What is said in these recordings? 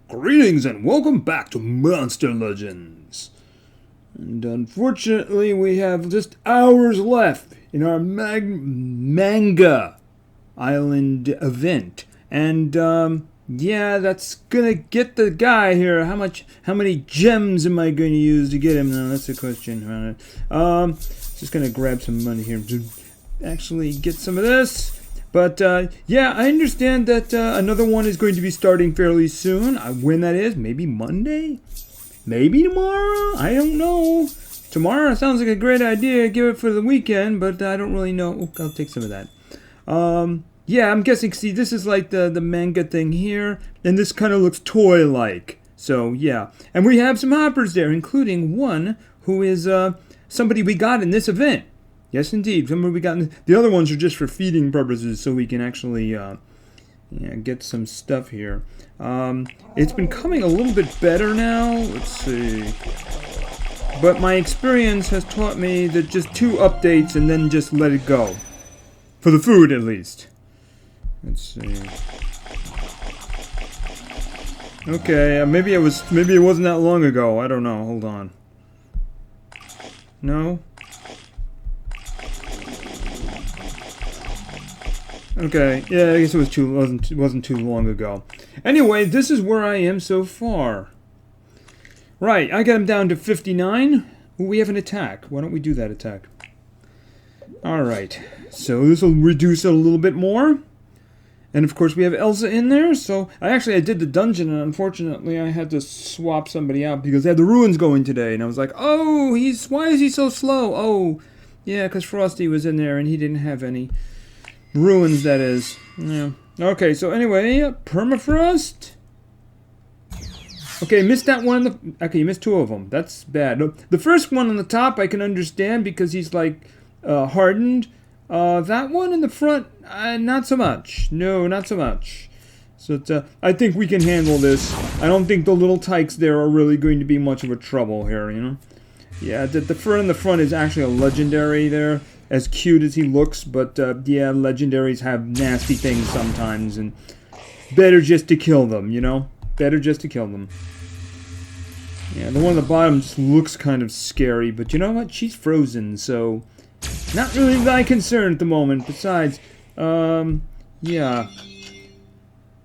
Greetings and welcome back to Monster Legends. And unfortunately, we have just hours left in our manga island event. And yeah, that's gonna get the guy here. How many gems am I going to use to get him? No, that's the question. Just gonna grab some money here to actually get some of this. But yeah, I understand that another one is going to be starting fairly soon. When that is, maybe Monday? Maybe tomorrow? I don't know. Tomorrow sounds like a great idea. Give it for the weekend, but I don't really know. Oh, I'll take some of that. Yeah, I'm guessing, see, this is like the manga thing here, and this kind of looks toy-like. So, yeah. And we have some hoppers there, including one who is somebody we got in this event. Yes, indeed. Remember, we got the other ones are just for feeding purposes, so we can actually get some stuff here. It's been coming a little bit better now. Let's see. But my experience has taught me that just 2 updates and then just let it go. For the food, at least. Let's see. Okay, maybe it wasn't that long ago. I don't know. Hold on. No. Okay, yeah, I guess it wasn't too long ago. Anyway, this is where I am so far. Right, I got him down to 59. Ooh, we have an attack. Why don't we do that attack? Alright, so this will reduce it a little bit more. And of course we have Elsa in there, so I did the dungeon, and unfortunately I had to swap somebody out because they had the ruins going today, and I was like, oh, why is he so slow? Oh, yeah, because Frosty was in there and he didn't have any ruins, that is. Yeah. Okay, so anyway, permafrost. Okay, missed that one. Okay, you missed 2 of them. That's bad. The first one on the top I can understand because he's like hardened. That one in the front, not so much. No, not so much. So I think we can handle this. I don't think the little tykes there are really going to be much of a trouble here, you know? Yeah, the fur in the front is actually a legendary there. As cute as he looks, but yeah, legendaries have nasty things sometimes, and better just to kill them, you know? Better just to kill them. Yeah, the one on the bottom just looks kind of scary, but you know what? She's frozen, so not really my concern at the moment. Besides, yeah.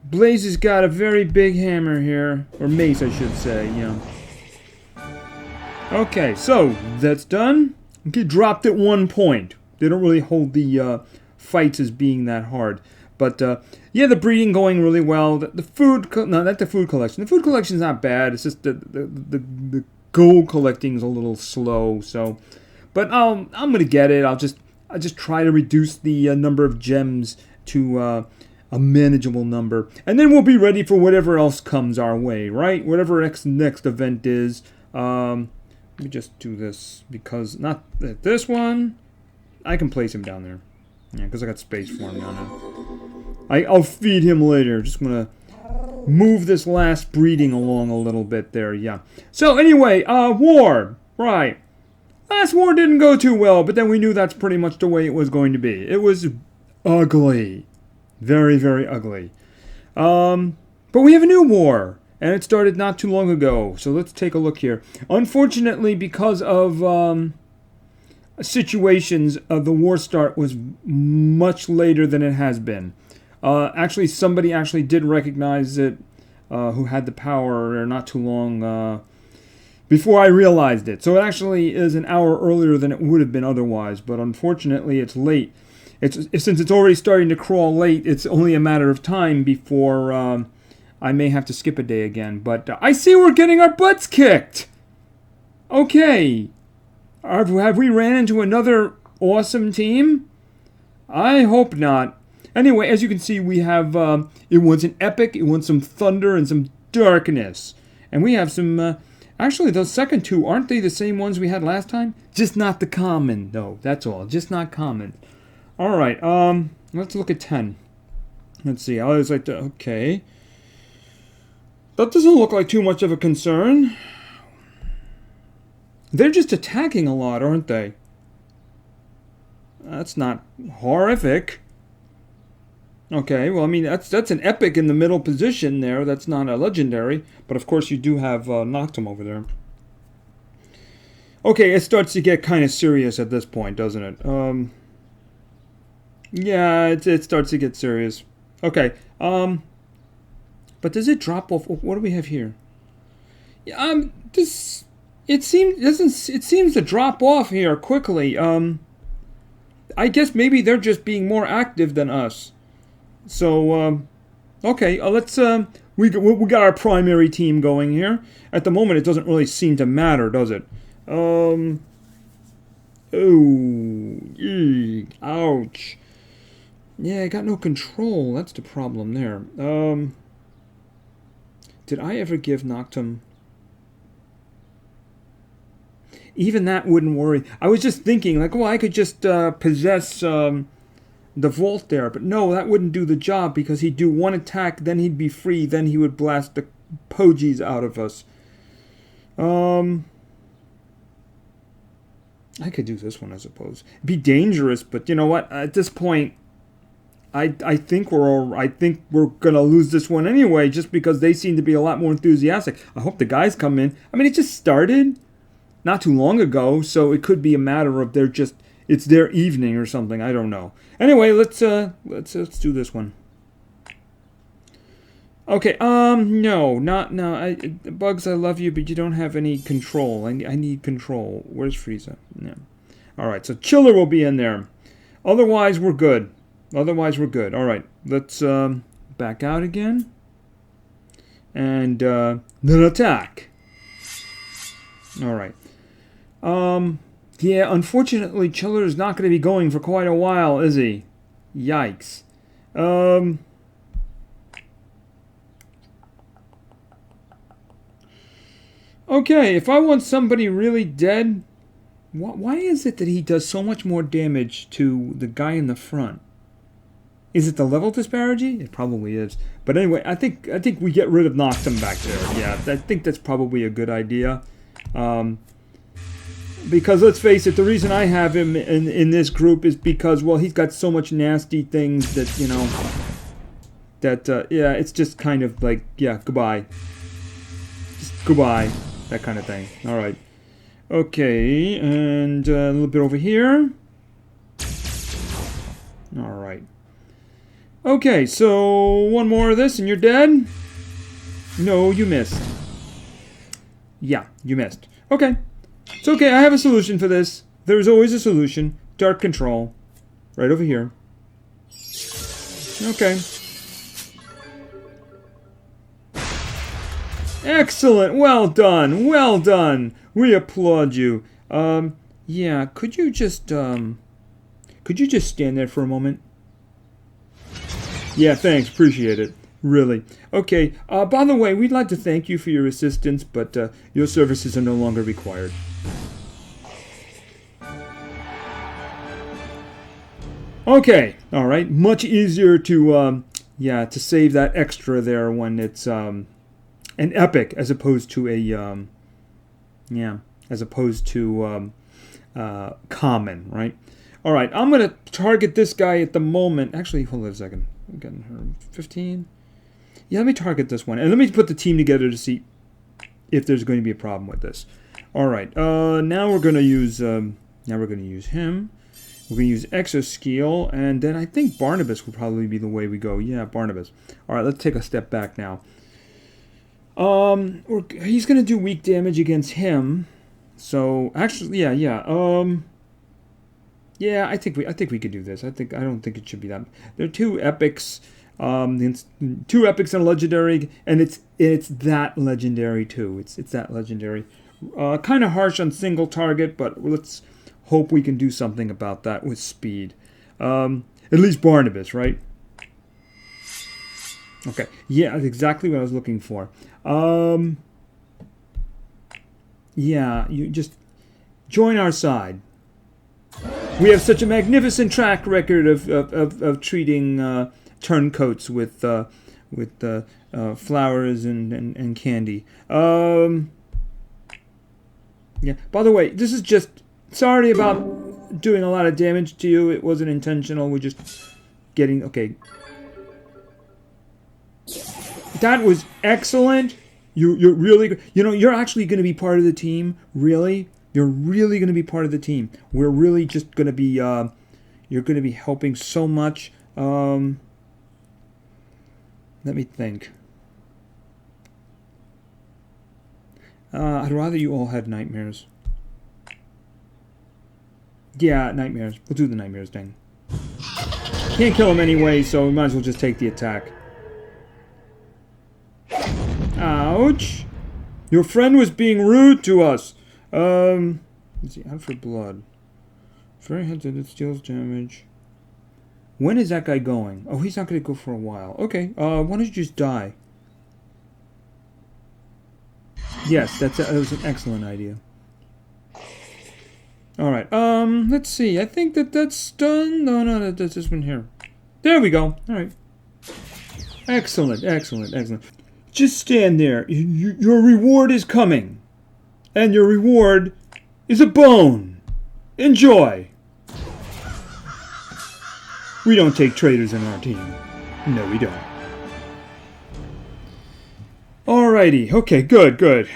Blaze has got a very big hammer here, or mace, I should say, yeah. Okay, so that's done. Okay, dropped at 1 point. They don't really hold the fights as being that hard. But, yeah, the breeding going really well. The food, no, not the food collection. The food collection's not bad. It's just the gold collecting is a little slow, so. But I'm going to get it. I'll just try to reduce the number of gems to a manageable number. And then we'll be ready for whatever else comes our way, right? Whatever next event is. Let me just do this, because not this one. I can place him down there. Yeah, because I got space for him down there. I'll feed him later. Just going to move this last breeding along a little bit there, yeah. So anyway, war. Right. Last war didn't go too well, but then we knew that's pretty much the way it was going to be. It was ugly. Very, very ugly. But we have a new war. And it started not too long ago, so let's take a look here. Unfortunately, because of situations, the war start was much later than it has been. Actually, somebody actually did recognize it, who had the power not too long before I realized it. So it actually is an hour earlier than it would have been otherwise, but unfortunately it's late. Since it's already starting to crawl late, it's only a matter of time before I may have to skip a day again, but I see we're getting our butts kicked! Okay. Have we ran into another awesome team? I hope not. Anyway, as you can see, we have, it wants an epic, it wants some thunder and some darkness. And we have some, actually those second 2, aren't they the same ones we had last time? Just not the common, though, that's all. Just not common. Alright, let's look at 10. Let's see, I always like to, okay. That doesn't look like too much of a concern. They're just attacking a lot, aren't they? That's not horrific. Okay, well, I mean, that's an epic in the middle position there. That's not a legendary, but of course you do have Noctum over there. Okay, it starts to get kind of serious at this point, doesn't it? Yeah, it starts to get serious. Okay, but does it drop off? What do we have here? Yeah, this it seems to drop off here quickly. I guess maybe they're just being more active than us. So, okay, let's we got our primary team going here. At the moment, it doesn't really seem to matter, does it? Oh, eek, ouch. Yeah, I got no control. That's the problem there. Did I ever give Noctum? Even that wouldn't worry. I was just thinking, like, well, I could just possess the vault there. But no, that wouldn't do the job because he'd do one attack, then he'd be free, then he would blast the pogies out of us. I could do this one, I suppose. It'd be dangerous, but you know what? At this point, I think we're gonna lose this one anyway, just because they seem to be a lot more enthusiastic. I hope the guys come in. I mean, it just started not too long ago, so it could be a matter of it's their evening or something. I don't know. Anyway, let's do this one. Okay. No. Bugs, I love you, but you don't have any control. I need control. Where's Frieza? Yeah. All right. So Chiller will be in there. Otherwise, we're good. All right. Let's back out again, and then attack. All right. Yeah, unfortunately, Chiller is not going to be going for quite a while, is he? Yikes. Okay, if I want somebody really dead, why is it that he does so much more damage to the guy in the front? Is it the level disparity? It probably is. But anyway, I think we get rid of Noctum back there. Yeah, I think that's probably a good idea. Because let's face it, the reason I have him in this group is because, well, he's got so much nasty things that, you know, that, yeah, it's just kind of like, yeah, goodbye. Just goodbye. That kind of thing. All right. Okay, and a little bit over here. All right. Okay, so one more of this and you're dead? No, you missed. Yeah, you missed. Okay. It's okay, I have a solution for this. There's always a solution. Dark control. Right over here. Okay. Excellent! Well done! Well done! We applaud you. Yeah, could you just stand there for a moment? Yeah, thanks. Appreciate it. Really. Okay, by the way, we'd like to thank you for your assistance, but your services are no longer required. Okay, all right. Much easier to to save that extra there when it's an epic as opposed to a common, right? All right, I'm gonna target this guy at the moment. Actually, hold on a second. I'm getting her 15. Yeah, let me target this one, and let me put the team together to see if there's going to be a problem with this. All right, now we're gonna use him. We're going to use Exoskill, and then I think Barnabas will probably be the way we go. Yeah, Barnabas. All right, let's take a step back now. He's going to do weak damage against him. So, actually, yeah. Yeah, I think we could do this. I don't think it should be that. There are two epics, and a legendary, and it's that legendary too. It's that legendary. Kind of harsh on single target, but let's hope we can do something about that with speed. At least Barnabas, right? Okay. Yeah, that's exactly what I was looking for. Yeah, you just join our side. We have such a magnificent track record of treating turncoats with flowers and candy. Yeah. By the way, this is just. Sorry about doing a lot of damage to you. It wasn't intentional. We're just getting... Okay. That was excellent. You're really, you're actually going to be part of the team. Really, you're really going to be part of the team. We're really just going to be. You're going to be helping so much. Let me think. I'd rather you all had nightmares. Yeah, nightmares. We'll do the nightmares thing. Can't kill him anyway, so we might as well just take the attack. Ouch! Your friend was being rude to us. Let's see, out for blood. Very hard that it steals damage. When is that guy going? Oh, he's not going to go for a while. Okay, why don't you just die? Yes, that was an excellent idea. Alright, let's see. I think that's done. No, that's this one here. There we go. Alright. Excellent, excellent, excellent. Just stand there. Your reward is coming. And your reward is a bone. Enjoy. We don't take traitors in our team. No, we don't. Alrighty. Okay, good.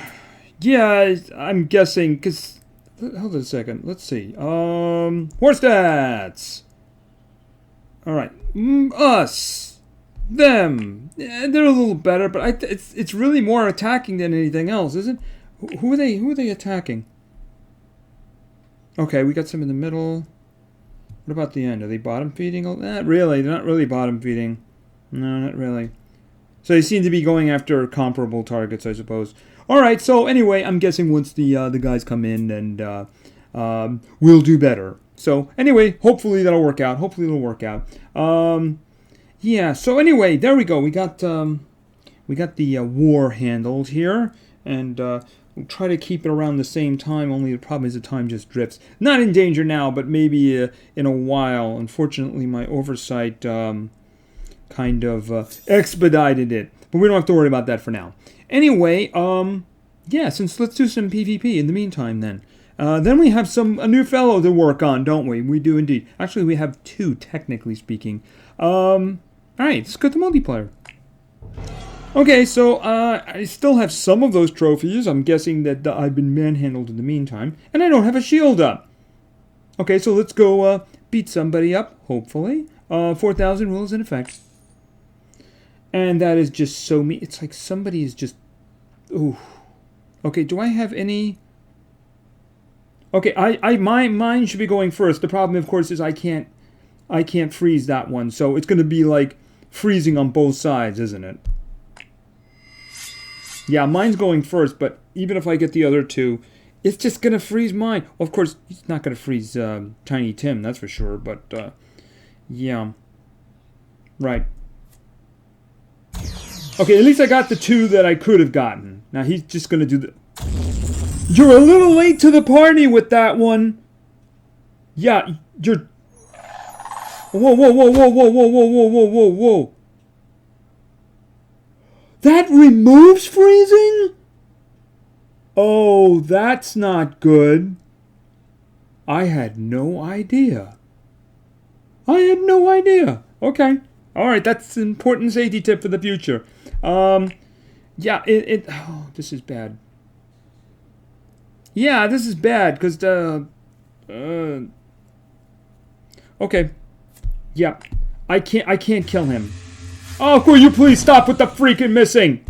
Yeah, I'm guessing, because... Hold on a second. Let's see. Horse stats! Alright. Us. Them. Yeah, they're a little better, but it's really more attacking than anything else, isn't it? Who are they attacking? Okay, we got some in the middle. What about the end? Are they bottom feeding? Not really. They're not really bottom feeding. No, not really. So they seem to be going after comparable targets, I suppose. Alright, so anyway, I'm guessing once the guys come in and we'll do better. So anyway, hopefully that'll work out. Yeah, so anyway, there we go. We got the war handled here, and we'll try to keep it around the same time, only the problem is the time just drifts. Not in danger now, but maybe in a while. Unfortunately, my oversight kind of expedited it. But we don't have to worry about that for now. Anyway, yeah, let's do some PvP in the meantime then. Then we have a new fellow to work on, don't we? We do indeed. Actually, we have two, technically speaking. Alright, let's go to multiplayer. Okay, so I still have some of those trophies. I'm guessing that I've been manhandled in the meantime. And I don't have a shield up. Okay, so let's go beat somebody up, hopefully. 4,000 rules in effect. And that is just so mean. It's like somebody is just... Ooh. Okay, do I have any... Okay, mine should be going first. The problem, of course, is I can't freeze that one. So it's going to be like freezing on both sides, isn't it? Yeah, mine's going first, but even if I get the other two, it's just going to freeze mine. Of course, it's not going to freeze Tiny Tim, that's for sure, but yeah. Right. Okay, at least I got the two that I could have gotten. Now he's just going to do the... You're a little late to the party with that one. Yeah, you're... Whoa. That removes freezing? Oh, that's not good. I had no idea. Okay. Alright, that's an important safety tip for the future. Yeah, oh, this is bad. Yeah, this is bad, because okay. Yeah. I can't kill him. Oh, could you please stop with the freaking missing?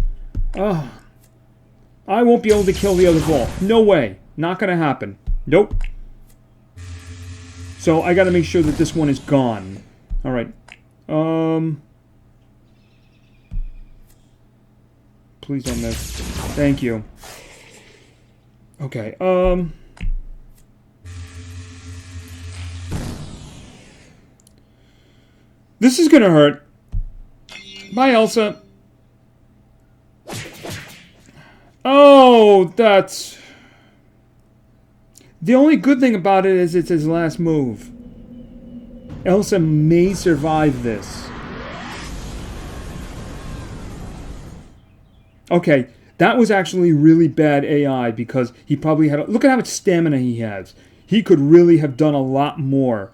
Oh. I won't be able to kill the other ball. No way. Not gonna happen. Nope. So I gotta make sure that this one is gone. Alright. Please don't miss. Thank you. Okay, this is gonna hurt. Bye, Elsa. Oh, that's... The only good thing about it is it's his last move. Elsa may survive this. Okay, that was actually really bad AI because he probably had... Look at how much stamina he has. He could really have done a lot more.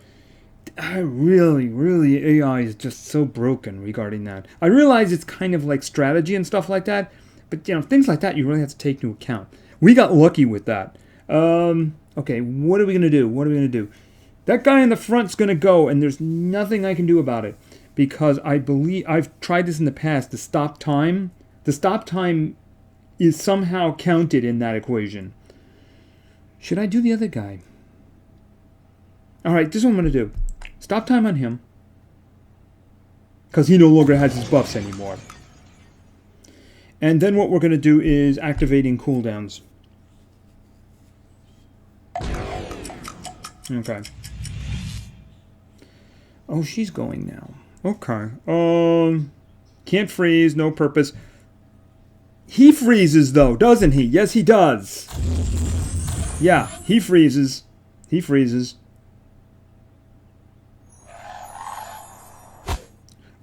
I really, AI is just so broken regarding that. I realize it's kind of like strategy and stuff like that, but you know, things like that you really have to take into account. We got lucky with that. Okay, what are we gonna do? What are we gonna do? That guy in the front's gonna go, and there's nothing I can do about it because I believe I've tried this in the past. The stop time is somehow counted in that equation. Should I do the other guy? All right, this is what I'm gonna do. Stop time on him because he no longer has his buffs anymore. And then what we're gonna do is activating cooldowns. Okay. Oh, she's going now. Okay. Can't freeze, no purpose. He freezes though, doesn't he? Yes, he does. Yeah, he freezes. He freezes.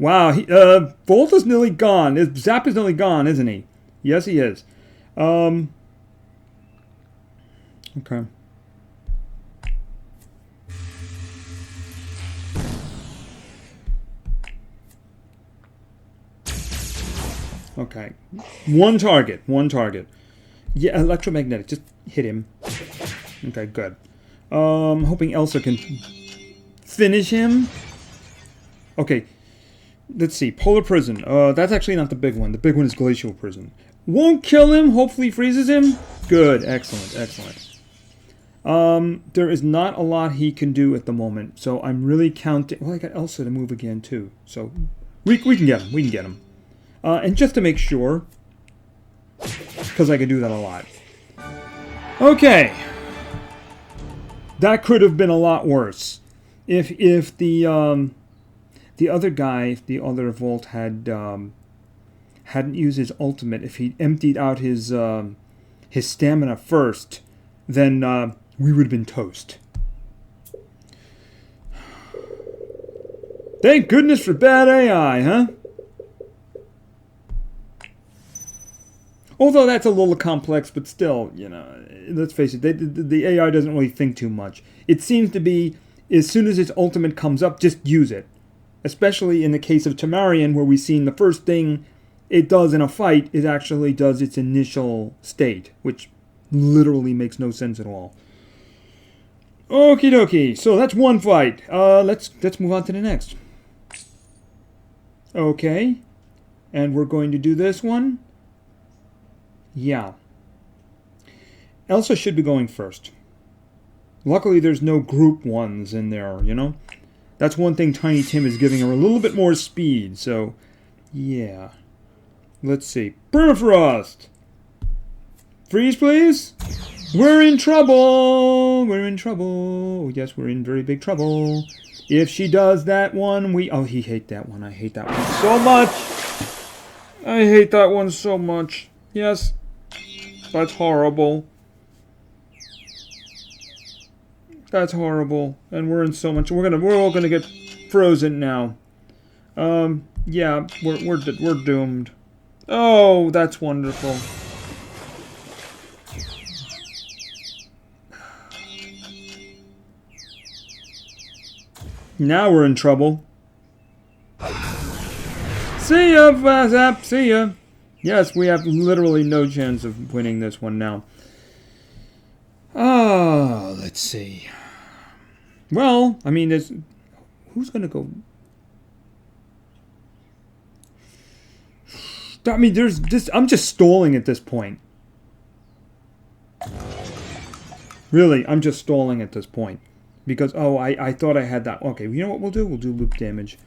Wow, Volt is nearly gone. Zap is nearly gone, isn't he? Yes, he is. Okay. Okay. One target. Yeah, electromagnetic. Just hit him. Okay, good. Hoping Elsa can finish him. Okay. Let's see. Polar Prison. That's actually not the big one. The big one is Glacial Prison. Won't kill him. Hopefully freezes him. Good. Excellent. There is not a lot he can do at the moment. So I'm really counting. Well, I got Elsa to move again, too. So we can get him. And just to make sure, because I can do that a lot. Okay. That could have been a lot worse. If the other guy, if the other Volt hadn't used his ultimate, if he emptied out his stamina first, then we would have been toast. Thank goodness for bad AI, huh? Although that's a little complex, but still, you know, let's face it, the AI doesn't really think too much. It seems to be, as soon as its ultimate comes up, just use it. Especially in the case of Tamarian, where we've seen the first thing it does in a fight, it actually does its initial state, which literally makes no sense at all. Okie dokie, so that's one fight. Let's move on to the next. Okay, and we're going to do this one. Yeah. Elsa should be going first. Luckily, there's no group ones in there, you know? That's one thing Tiny Tim is giving her a little bit more speed, so... yeah. Let's see. Permafrost! Freeze, please! We're in trouble! We're in trouble! Yes, we're in very big trouble. If she does that one, we... oh, he hate that one. I hate that one so much! I hate that one so much. Yes. That's horrible. That's horrible. And we're in so much. We're all gonna get frozen now. Yeah, we're doomed. Oh, that's wonderful. Now we're in trouble. See ya, Zap. See ya. Yes, we have literally no chance of winning this one now. Oh, let's see. Well, I mean, who's going to go? I mean, there's this. I'm just stalling at this point. Really, I'm just stalling at this point. Because, oh, I thought I had that. Okay, you know what we'll do? We'll do loop damage.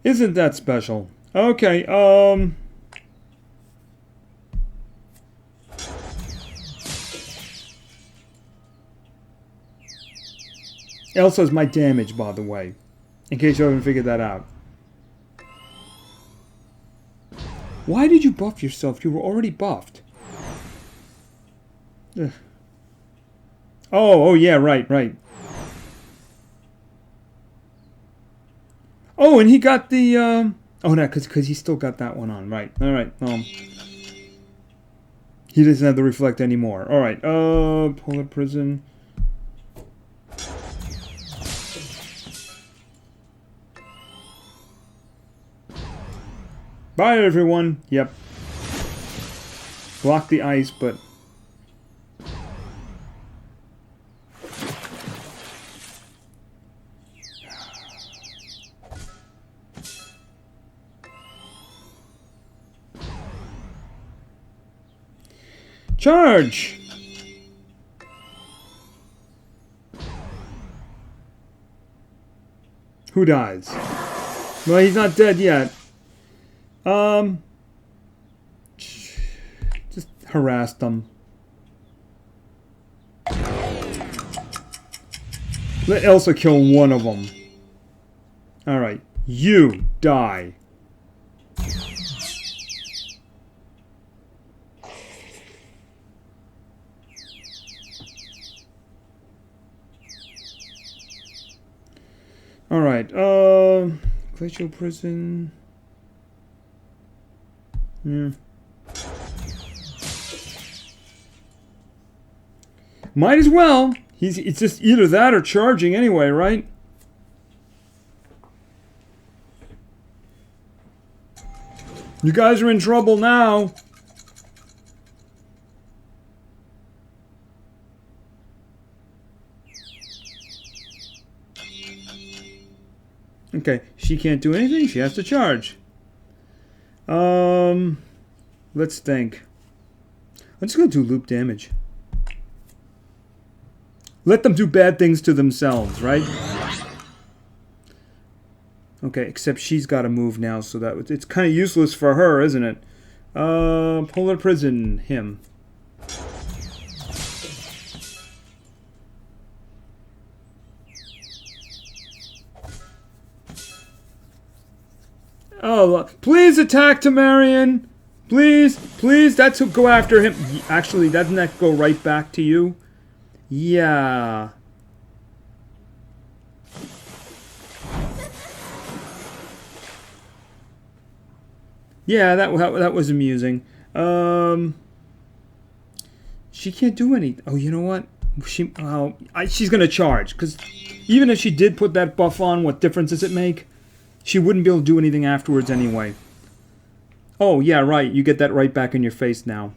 Isn't that special? Okay, Elsa's my damage, by the way. In case you haven't figured that out. Why did you buff yourself? You were already buffed. Ugh. Oh, yeah, right. Oh, and he got the... oh, no, because he still got that one on. Right. All right. He doesn't have the reflect anymore. All right. Polar prison. Bye, everyone. Yep. Block the ice, but... Charge! Who dies? Well, he's not dead yet. Just harass them. Let Elsa kill one of them. Alright, you die. Alright, glacial prison. Yeah. Might as well. It's just either that or charging anyway, right? You guys are in trouble now. Okay, she can't do anything. She has to charge. Let's think. I'm just going to do loop damage. Let them do bad things to themselves, right? Okay, except she's got to move now, so that it's kind of useless for her, isn't it? Polar prison, him. Oh, please attack Tamarian! Please, please, that's who go after him. Actually, doesn't that go right back to you? Yeah. Yeah, that was amusing. She can't do any. Oh, you know what? She's gonna charge, because even if she did put that buff on, what difference does it make? She wouldn't be able to do anything afterwards anyway. Oh, yeah, right. You get that right back in your face now.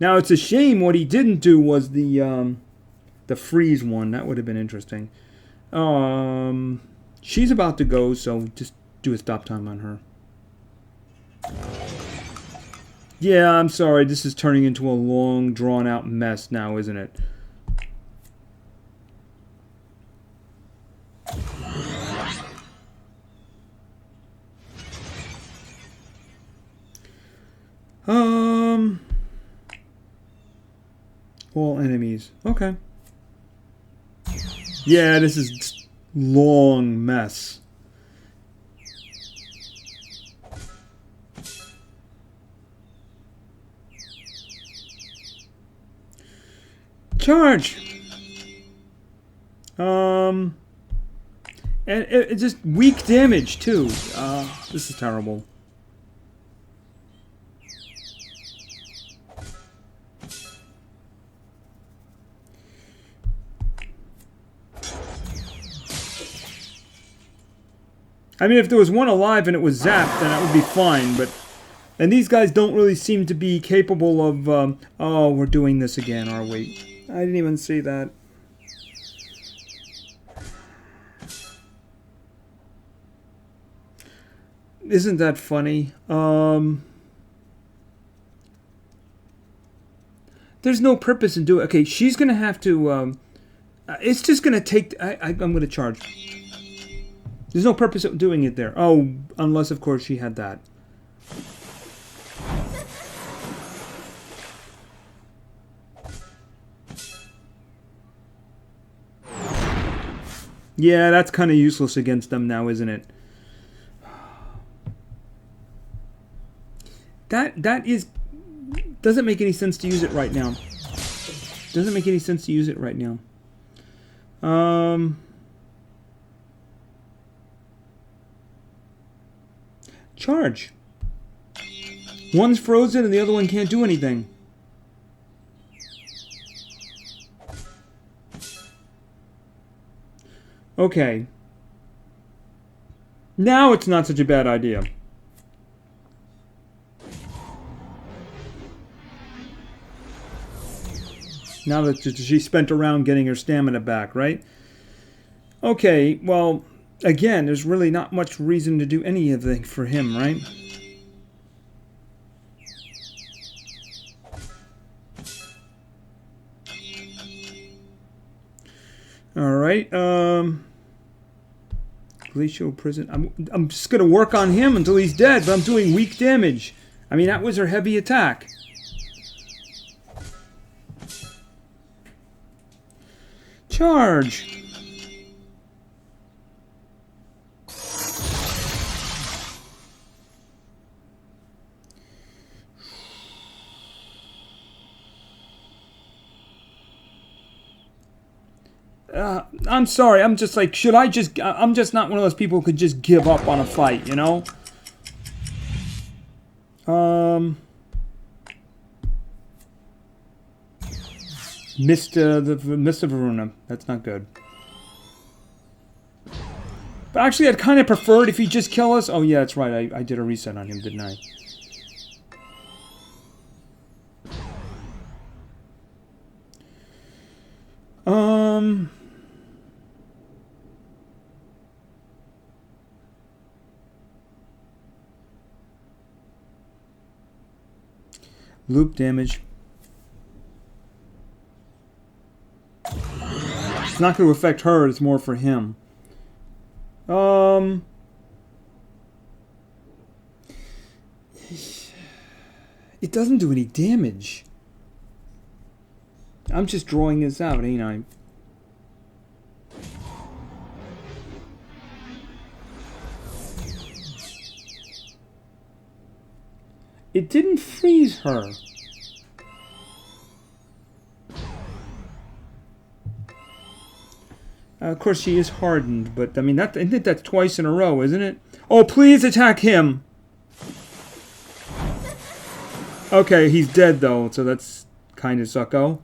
Now, it's a shame what he didn't do was the freeze one. That would have been interesting. She's about to go, so just do a stop time on her. Yeah, I'm sorry. This is turning into a long, drawn-out mess now, isn't it? All enemies. Okay. Yeah, this is long mess. Charge! And it's just weak damage, too. This is terrible. I mean, if there was one alive and it was zapped, then that would be fine, but... And these guys don't really seem to be capable of, oh, we're doing this again, are we? I didn't even see that. Isn't that funny? There's no purpose in doing... Okay, she's gonna have to, it's just gonna take... I'm gonna charge. There's no purpose of doing it there. Oh, unless, of course, she had that. Yeah, that's kind of useless against them now, isn't it? That is... Doesn't make any sense to use it right now. Doesn't make any sense to use it right now. Charge. One's frozen and the other one can't do anything. Okay. Now it's not such a bad idea. Now that she spent around getting her stamina back, right? Okay, well, again, there's really not much reason to do anything for him, right? Alright, Glacial Prison. I'm just gonna work on him until he's dead, but I'm doing weak damage. I mean, that was her heavy attack. Charge! I'm sorry, I'm just like, should I just... I'm just not one of those people who could just give up on a fight, you know? Missed of Varuna. That's not good. But actually, I'd kind of prefer it if he'd just kill us. Oh yeah, that's right, I did a reset on him, didn't I? Loop damage. It's not going to affect her, it's more for him. It doesn't do any damage. I'm just drawing this out, ain't I? It didn't freeze her. Of course, she is hardened, but I mean, I think that's twice in a row, isn't it? Oh, please attack him! Okay, he's dead though, so that's kind of sucko.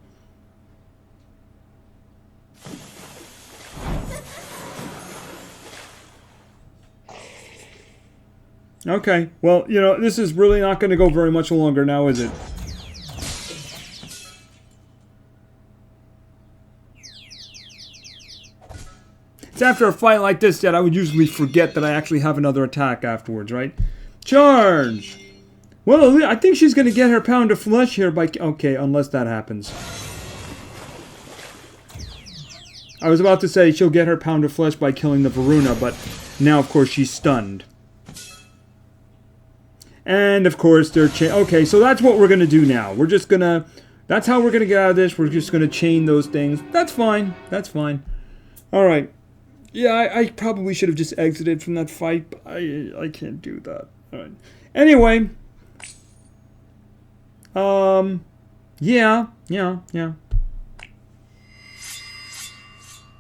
Okay, well, you know, this is really not going to go very much longer now, is it? It's after a fight like this that I would usually forget that I actually have another attack afterwards, right? Charge! Well, I think she's going to get her pound of flesh here by... Okay, unless that happens. I was about to say she'll get her pound of flesh by killing the Varuna, but now, of course, she's stunned. And, of course, they're... Okay, so that's what we're going to do now. We're just going to... That's how we're going to get out of this. We're just going to chain those things. That's fine. That's fine. Alright. Yeah, I probably should have just exited from that fight, but I can't do that. Alright. Anyway. Yeah.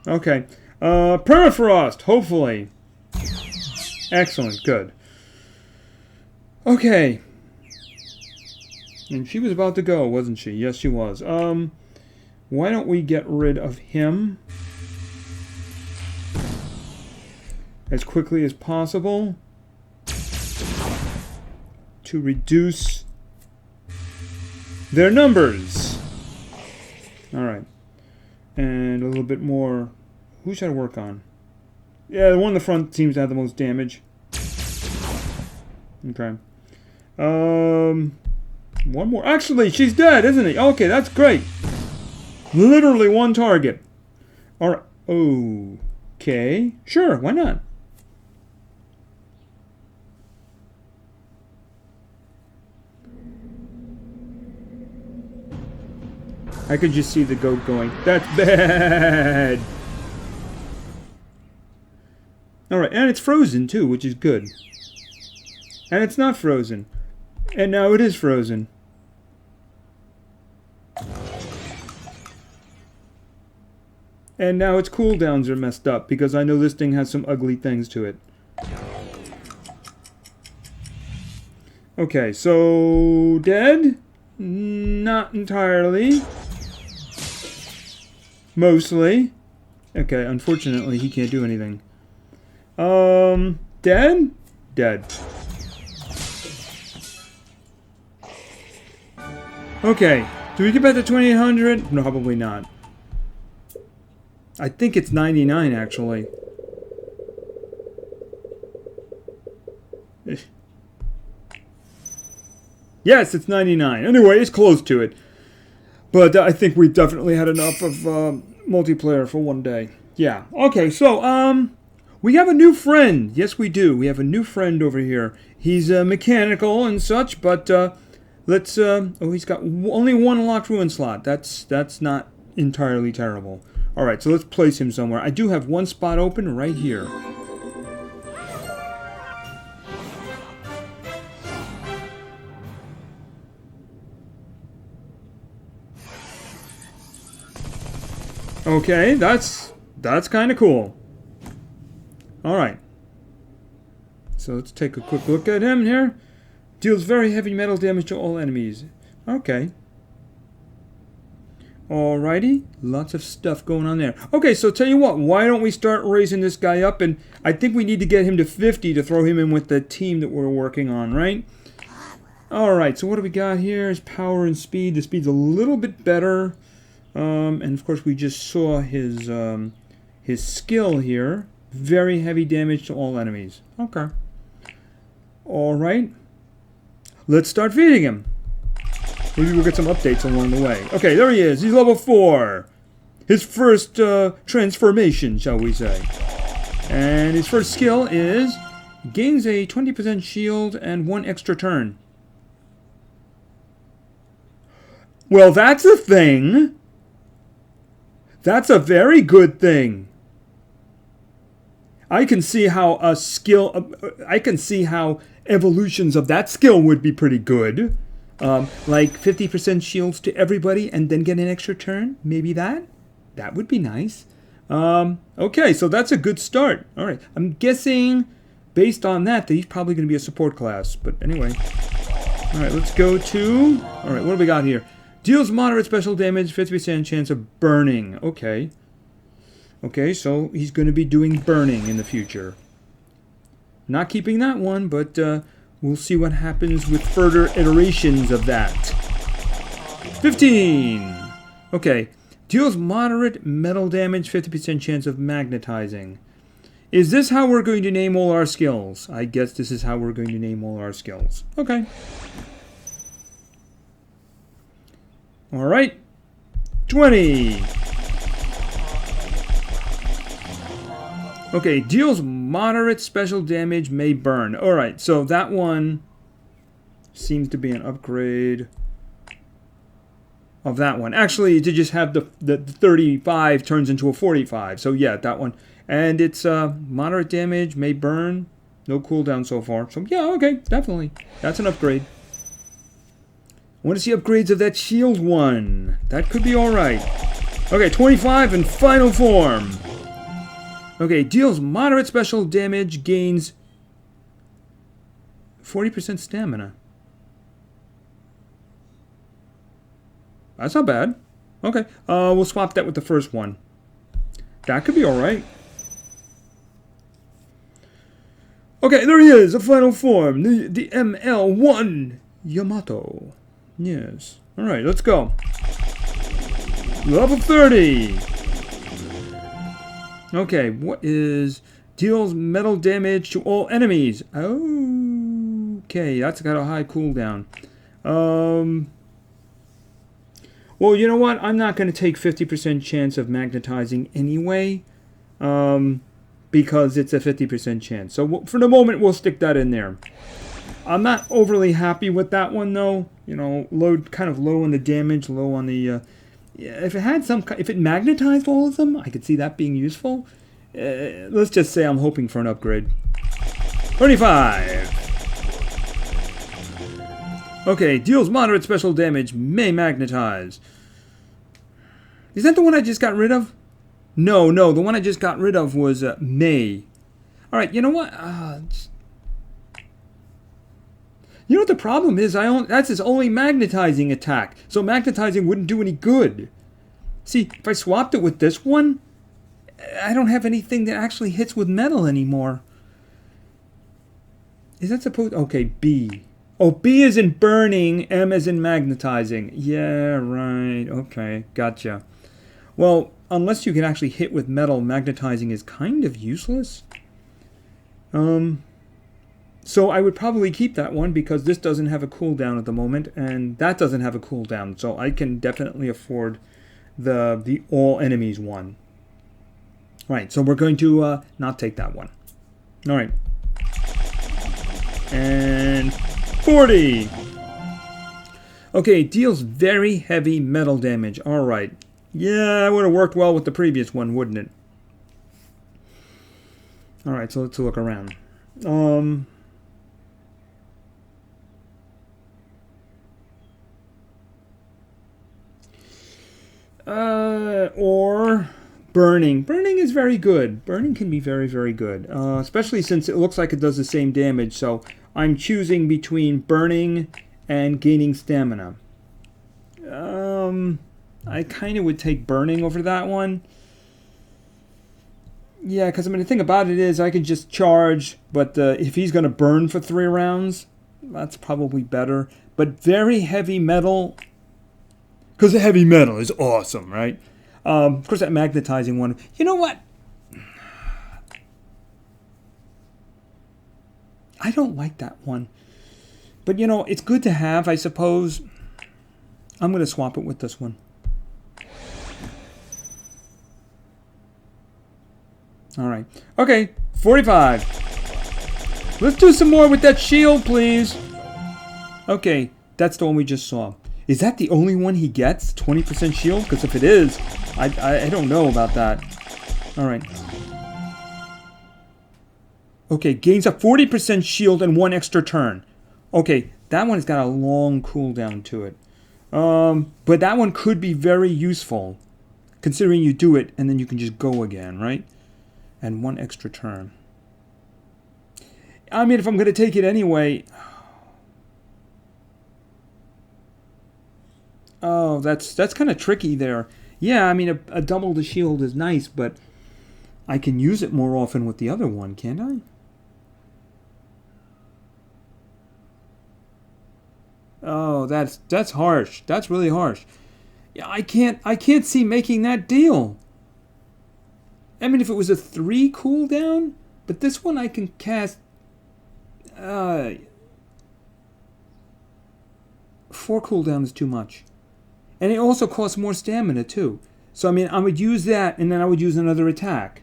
Okay. Permafrost, hopefully. Excellent, good. Okay. And she was about to go, wasn't she? Yes, she was. Why don't we get rid of him as quickly as possible to reduce their numbers. Alright. And a little bit more. Who should I work on? Yeah, the one in the front seems to have the most damage. Okay. One more. Actually, she's dead, isn't he? Okay, that's great. Literally one target. Alright. Okay. Sure, why not? I could just see the goat going, that's bad! Alright, and it's frozen too, which is good. And it's not frozen. And now it is frozen. And now its cooldowns are messed up, because I know this thing has some ugly things to it. Okay, so dead? Not entirely. Mostly. Okay, unfortunately he can't do anything. Dead? Dead. Okay, do we get back to 2800? No, probably not. I think it's 99 actually. Yes, it's 99. Anyway, it's close to it. But I think we definitely had enough of multiplayer for one day. Yeah. Okay, so, we have a new friend. Yes, we do. We have a new friend over here. He's mechanical and such, but let's... oh, he's got only one locked ruin slot. That's not entirely terrible. Alright, so let's place him somewhere. I do have one spot open right here. Okay, that's kind of cool. Alright. So let's take a quick look at him here. Deals very heavy metal damage to all enemies. Okay. Alrighty. Lots of stuff going on there. Okay, so tell you what. Why don't we start raising this guy up? And I think we need to get him to 50 to throw him in with the team that we're working on, right? Alright, so what do we got here? His power and speed. The speed's a little bit better. And of course we just saw his skill here. Very heavy damage to all enemies. Okay. Alright. Let's start feeding him. Maybe we'll get some updates along the way. Okay, there he is. He's level 4. His first transformation, shall we say. And his first skill is gains a 20% shield and 1 extra turn. Well, that's a thing. That's a very good thing. I can see how a skill... I can see how evolutions of that skill would be pretty good. Like 50% shields to everybody and then get an extra turn. Maybe that? That would be nice. Okay, so that's a good start. Alright, I'm guessing based on that he's probably going to be a support class. But anyway. Alright, let's go to... Alright, what do we got here? Deals moderate special damage, 50% chance of burning. Okay. Okay, so he's going to be doing burning in the future. Not keeping that one, but we'll see what happens with further iterations of that. 15! Okay. Deals moderate metal damage, 50% chance of magnetizing. Is this how we're going to name all our skills? I guess this is how we're going to name all our skills. Okay. Alright. 20! Okay, deals moderate special damage, may burn. Alright, so that one seems to be an upgrade of that one. Actually, to just have the 35 turns into a 45. So yeah, that one. And it's moderate damage, may burn. No cooldown so far. So yeah, okay, definitely. That's an upgrade. I want to see upgrades of that shield one. That could be alright. Okay, 25 in final form. Okay, deals moderate special damage, gains 40% stamina. That's not bad. Okay, we'll swap that with the first one. That could be alright. Okay, there he is, a final form. The ML1 Yamato. Yes. Alright, let's go. Level 30. Okay, what is... Deals metal damage to all enemies. Okay, that's got a high cooldown. Well, you know what? I'm not going to take 50% chance of magnetizing anyway. Because it's a 50% chance. So for the moment, we'll stick that in there. I'm not overly happy with that one, though. You know, kind of low on the damage, low on the... yeah, if it magnetized all of them, I could see that being useful. Let's just say I'm hoping for an upgrade. 35. Okay, deals moderate special damage, may magnetize. Is that the one I just got rid of? No, the one I just got rid of was May. Alright, you know what? You know what the problem is? That's his only magnetizing attack. So magnetizing wouldn't do any good. See, if I swapped it with this one, I don't have anything that actually hits with metal anymore. Is that supposed... Okay, B. Oh, B is in burning, M is in magnetizing. Yeah, right. Okay, gotcha. Well, unless you can actually hit with metal, magnetizing is kind of useless. So I would probably keep that one because this doesn't have a cooldown at the moment, and that doesn't have a cooldown. So I can definitely afford the all enemies one. All right, so we're going to not take that one. All right. And 40. Okay, deals very heavy metal damage. All right. Yeah, it would have worked well with the previous one, wouldn't it? All right, so let's look around. Or burning. Burning is very good. Burning can be very, very good. Especially since it looks like it does the same damage. So I'm choosing between burning and gaining stamina. I kind of would take burning over that one. Yeah, because I mean the thing about it is I can just charge, but if he's going to burn for 3 rounds, that's probably better. But very heavy metal, because the heavy metal is awesome, right? Of course, that magnetizing one. You know what? I don't like that one. But, you know, it's good to have, I suppose. I'm going to swap it with this one. All right. Okay, 45. Let's do some more with that shield, please. Okay, that's the one we just saw. Is that the only one he gets? 20% shield? Because if it is, I don't know about that. All right. Okay, gains a 40% shield and 1 extra turn. Okay, that one's got a long cooldown to it. But that one could be very useful, considering you do it and then you can just go again, right? And 1 extra turn. I mean, if I'm going to take it anyway... Oh, that's kind of tricky there. Yeah, I mean, a double the shield is nice, but I can use it more often with the other one, can't I? Oh, that's harsh. That's really harsh. Yeah, I can't see making that deal. I mean, if it was a 3 cooldown, but this one I can cast 4 cooldown is too much. And it also costs more stamina too. So I mean, I would use that and then I would use another attack.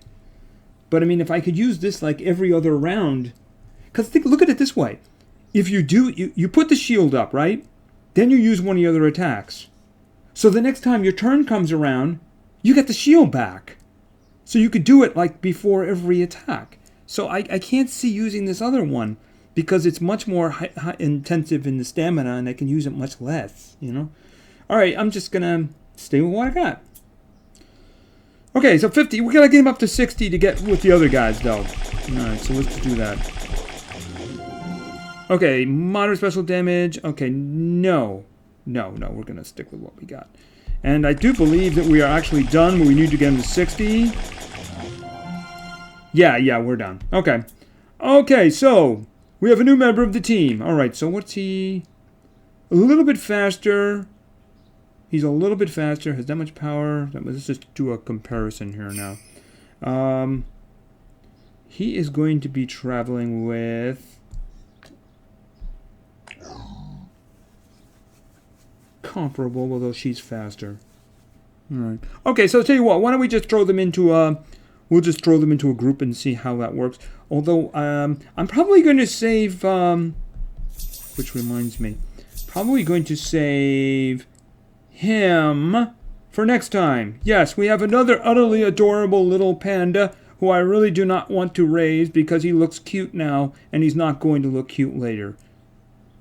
But I mean, if I could use this like every other round, because look at it this way. If you do, you put the shield up, right? Then you use one of the other attacks. So the next time your turn comes around, you get the shield back. So you could do it like before every attack. So I can't see using this other one because it's much more high intensive in the stamina and I can use it much less, you know? Alright, I'm just gonna stay with what I got. Okay, so 50. We gotta get him up to 60 to get with the other guys, though. Alright, so let's do that. Okay, moderate special damage. Okay, no. No, we're gonna stick with what we got. And I do believe that we are actually done, but we need to get him to 60. Yeah, we're done. Okay. Okay, so we have a new member of the team. Alright, so what's he? A little bit faster. He's a little bit faster, has that much power. Let's just do a comparison here now. He is going to be traveling with... comparable, although she's faster. Alright. Okay, so I'll tell you what, why don't we just throw them into a... We'll just throw them into a group and see how that works. Although, I'm probably going to save... which reminds me. Probably going to save... him for next time. Yes, we have another utterly adorable little panda who I really do not want to raise because he looks cute now and he's not going to look cute later.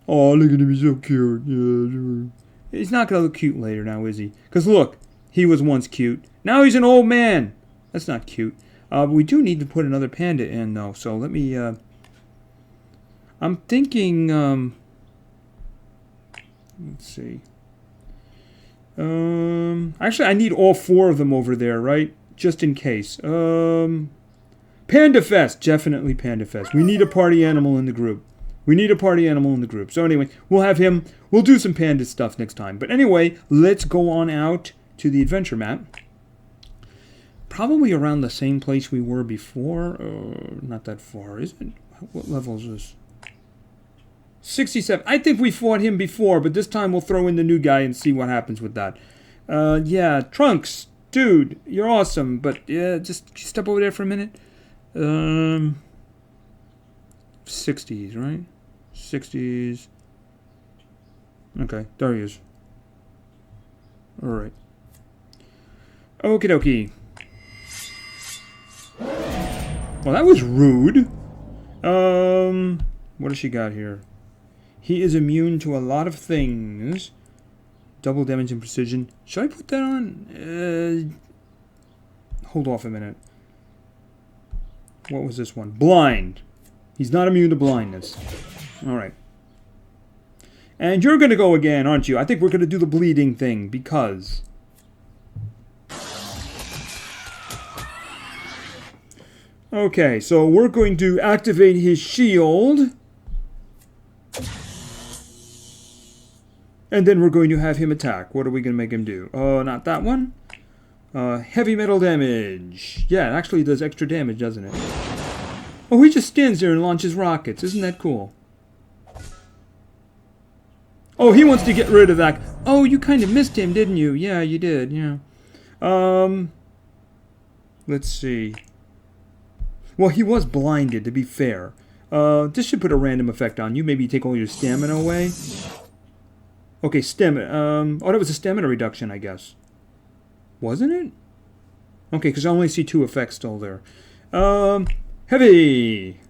Oh, look at him, he's so cute. Yeah. He's not going to look cute later now, is he? Because look, he was once cute. Now he's an old man. That's not cute. We do need to put another panda in though, so let me... I'm thinking... Let's see. Actually, I need all 4 of them over there, right? Just in case. Panda Fest. Definitely Panda Fest. We need a party animal in the group. So anyway, we'll have him. We'll do some panda stuff next time. But anyway, let's go on out to the adventure map. Probably around the same place we were before. Not that far, is it? What level is this? 67. I think we fought him before, but this time we'll throw in the new guy and see what happens with that. Yeah, Trunks, dude, you're awesome, but yeah, just step over there for a minute. 60s, right? 60s. Okay, there he is. Alright. Okie dokie. Well, that was rude. What does she got here? He is immune to a lot of things. Double damage and precision. Should I put that on? Hold off a minute. What was this one? Blind. He's not immune to blindness. Alright. And you're going to go again, aren't you? I think we're going to do the bleeding thing, because... Okay, so we're going to activate his shield. And then we're going to have him attack. What are we going to make him do? Not that one. Heavy metal damage. Yeah, it actually does extra damage, doesn't it? Oh, he just stands there and launches rockets. Isn't that cool? Oh, he wants to get rid of that. Oh, you kind of missed him, didn't you? Yeah, you did, yeah. Let's see. Well, he was blinded, to be fair. This should put a random effect on you. Maybe take all your stamina away. Okay, stamina. Oh, that was a stamina reduction, I guess. Wasn't it? Okay, because I only see 2 effects still there. Heavy!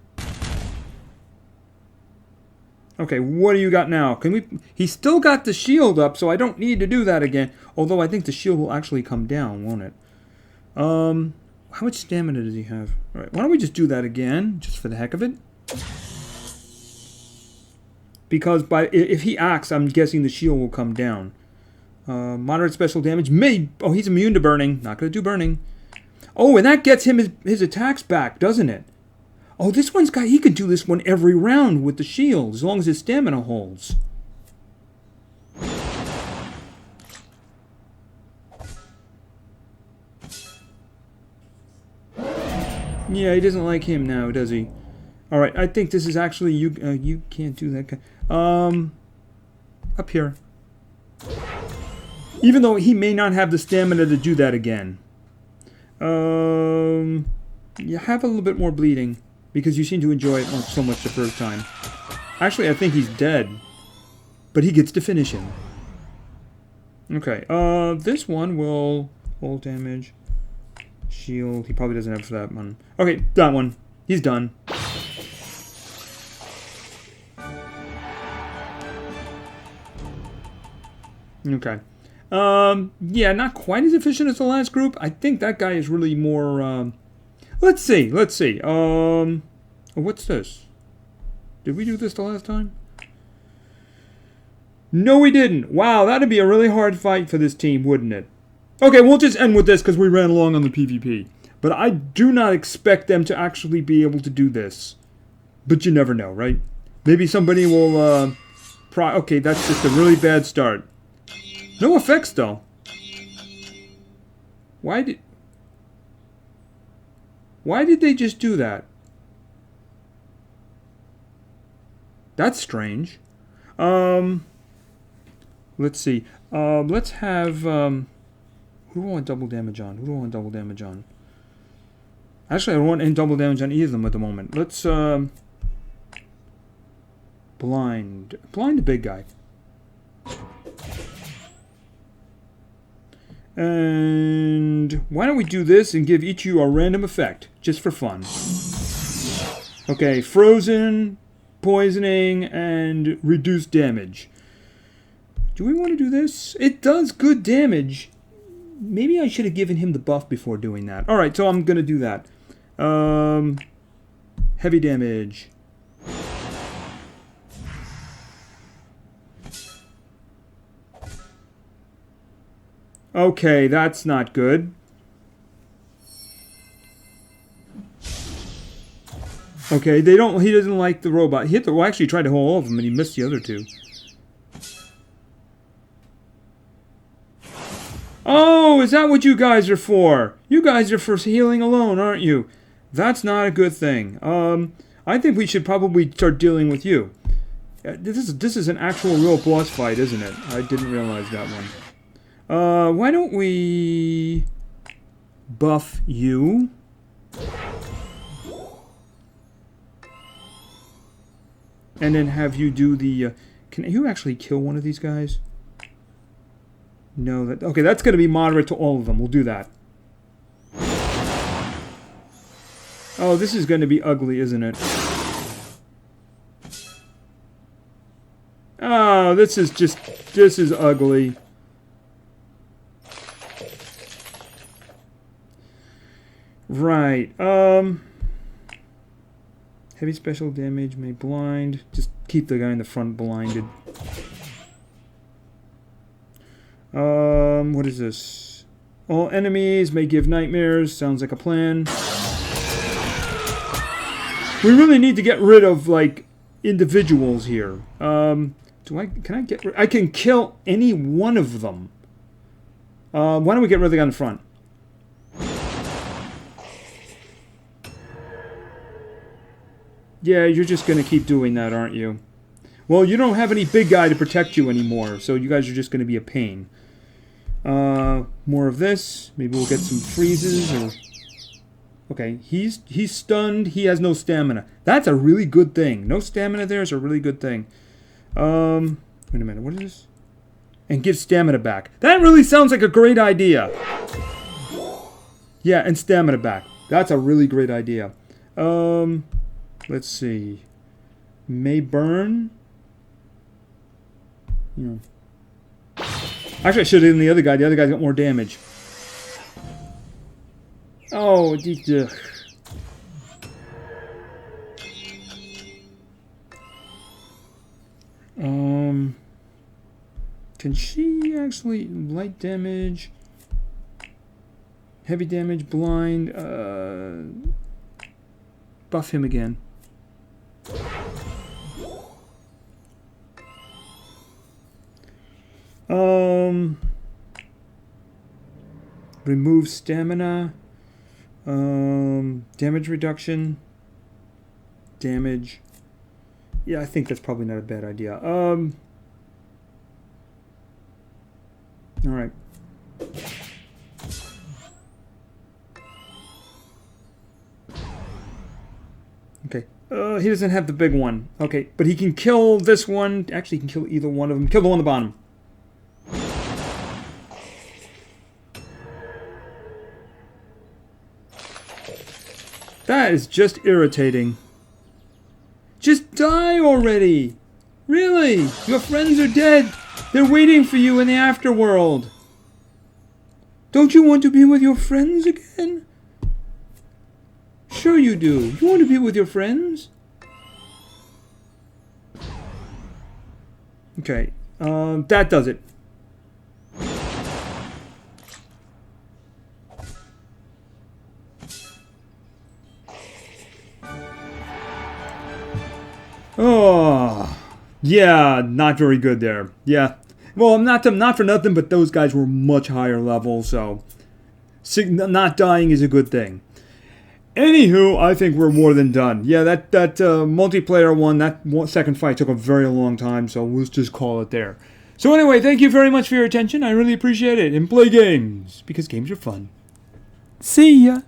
Okay, what do you got now? Can we... He's still got the shield up, so I don't need to do that again. Although I think the shield will actually come down, won't it? How much stamina does he have? Alright, why don't we just do that again, just for the heck of it? Because if he acts, I'm guessing the shield will come down. Moderate special damage. Oh, he's immune to burning. Not going to do burning. Oh, and that gets him his attacks back, doesn't it? Oh, this one's got... He can do this one every round with the shield, as long as his stamina holds. Yeah, he doesn't like him now, does he? Alright, I think this is actually... You can't do that. Up here. Even though he may not have the stamina to do that again. You have a little bit more bleeding. Because you seem to enjoy it so much the first time. Actually, I think he's dead. But he gets to finish him. Okay, this one will... Full damage. Shield. He probably doesn't have that one. Okay, that one. He's done. Okay. Yeah, not quite as efficient as the last group. I think that guy is really more, Let's see. What's this? Did we do this the last time? No, we didn't. Wow, that'd be a really hard fight for this team, wouldn't it? Okay, we'll just end with this because we ran along on the PvP. But I do not expect them to actually be able to do this. But you never know, right? Maybe somebody will, okay, that's just a really bad start. No effects, though. Why did they just do that? That's strange. Let's see. Let's have, who do I want double damage on? Actually, I don't want any double damage on either of them at the moment. Let's, blind the big guy. And why don't we do this and give each of you a random effect, just for fun. Okay, frozen, poisoning, and reduced damage. Do we want to do this? It does good damage. Maybe I should have given him the buff before doing that. Alright, so I'm going to do that. Heavy damage. Okay, that's not good. Okay, he doesn't like the robot. He hit the, well, actually he tried to hold all of them and he missed the other two. Oh, is that what you guys are for? You guys are for healing alone, aren't you? That's not a good thing. I think we should probably start dealing with you. This is an actual real boss fight, isn't it? I didn't realize that one. Why don't we buff you? And then have you do the... can you actually kill one of these guys? No, okay, that's going to be moderate to all of them. We'll do that. Oh, this is going to be ugly, isn't it? Oh, this is ugly. Right, heavy special damage may blind. Just keep the guy in the front blinded. What is this? All enemies may give nightmares. Sounds like a plan. We really need to get rid of, like, individuals here. Can I get rid... I can kill any one of them. Why don't we get rid of the guy in the front? Yeah, you're just gonna keep doing that, aren't you? Well, you don't have any big guy to protect you anymore, so you guys are just gonna be a pain. More of this. Maybe we'll get some freezes or... Okay, he's stunned. He has no stamina. That's a really good thing. No stamina there is a really good thing. Wait a minute. What is this? And give stamina back. That really sounds like a great idea. Yeah, and stamina back. That's a really great idea. Let's see. May burn. Yeah. Actually, I should have done the other guy. The other guy's got more damage. Oh, can she actually light damage, heavy damage, blind? Buff him again. Remove stamina. Damage reduction. Damage. Yeah, I think that's probably not a bad idea. Alright. Okay. He doesn't have the big one. Okay, but he can kill this one. Actually, he can kill either one of them. Kill the one on the bottom. That is just irritating. Just die already! Really? Your friends are dead! They're waiting for you in the afterworld! Don't you want to be with your friends again? Sure you do. You want to be with your friends? Okay, that does it. Oh, yeah, not very good there. Yeah, well, not for nothing, but those guys were much higher level, so not dying is a good thing. Anywho, I think we're more than done. Yeah, that multiplayer one, that second fight took a very long time, so we'll just call it there. So anyway, thank you very much for your attention. I really appreciate it. And play games, because games are fun. See ya!